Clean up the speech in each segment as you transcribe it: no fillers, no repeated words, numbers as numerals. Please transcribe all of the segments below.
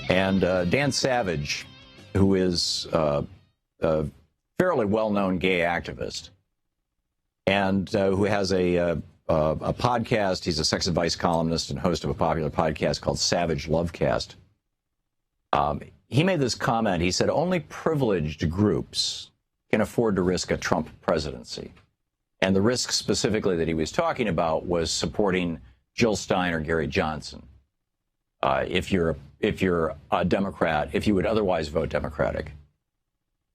And Dan Savage, who is a fairly well-known gay activist and who has a podcast. He's a sex advice columnist and host of a popular podcast called Savage Lovecast. He made this comment. He said, only privileged groups can afford to risk a Trump presidency. And the risk specifically that he was talking about was supporting Jill Stein or Gary Johnson. If you're a Democrat, if you would otherwise vote Democratic.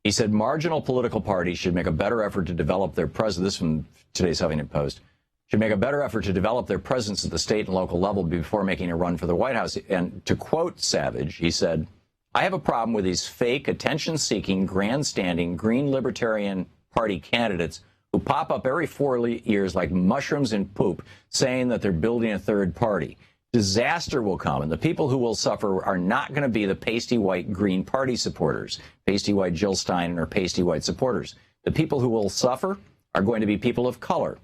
He said marginal political parties should make a better effort to develop their presence. This from today's Huffington Post. Should make a better effort to develop their presence at the state and local level before making a run for the White House. And to quote Savage, he said, I have a problem with these fake, attention-seeking, grandstanding, Green Libertarian Party candidates who pop up every 4 years like mushrooms in poop, saying that they're building a third party. Disaster will come, and the people who will suffer are not going to be the pasty white Green Party supporters, pasty white Jill Stein or pasty white supporters. The people who will suffer are going to be people of color,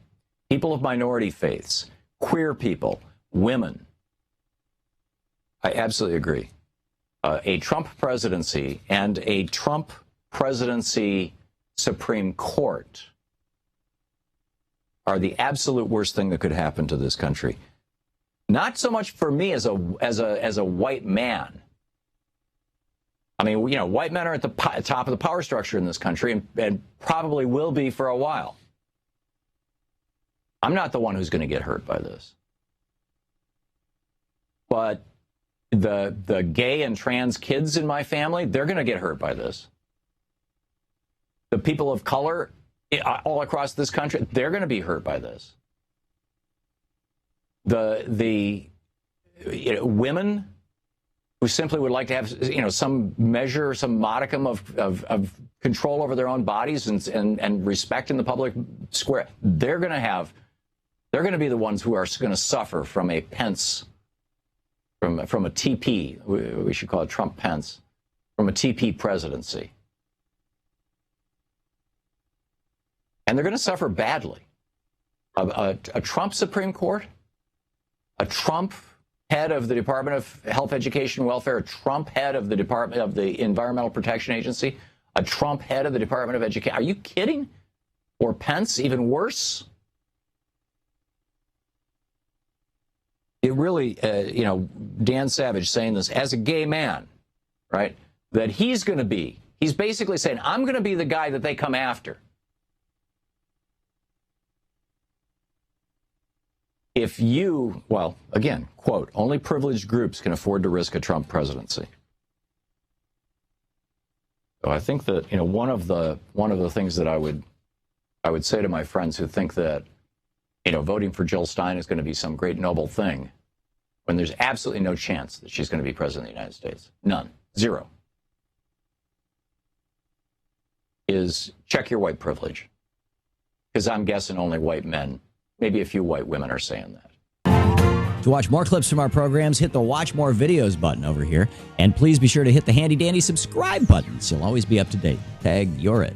people of minority faiths, queer people, women. I absolutely agree. A Trump presidency and a Trump presidency Supreme Court are the absolute worst thing that could happen to this country. Not so much for me as a white man. I mean, you know, white men are at the top of the power structure in this country and probably will be for a while. I'm not the one who's going to get hurt by this. But the gay and trans kids in my family, they're going to get hurt by this. The people of color all across this country, they're going to be hurt by this. The women who simply would like to have, you know, some measure, some modicum of control over their own bodies and respect in the public square, they're going to be the ones who are going to suffer from a Pence, from a TP, we should call it Trump Pence, from a TP presidency. And they're going to suffer badly. A Trump Supreme Court, a Trump head of the Department of Health, Education, and Welfare, a Trump head of the Department of the Environmental Protection Agency, a Trump head of the Department of Education. Are you kidding? Or Pence, even worse? It really, you know, Dan Savage saying this as a gay man, right? That he's basically saying, I'm going to be the guy that they come after. If you, well, again, quote, only privileged groups can afford to risk a Trump presidency. So I think that, you know, one of the things that I would say to my friends who think that, you know, voting for Jill Stein is going to be some great noble thing, when there's absolutely no chance that she's going to be president of the United States, none, zero, is check your white privilege. Because I'm guessing only white men, maybe a few white women are saying that. To watch more clips from our programs, hit the Watch More Videos button over here. And please be sure to hit the handy-dandy subscribe button so you'll always be up to date. Tag, you're it.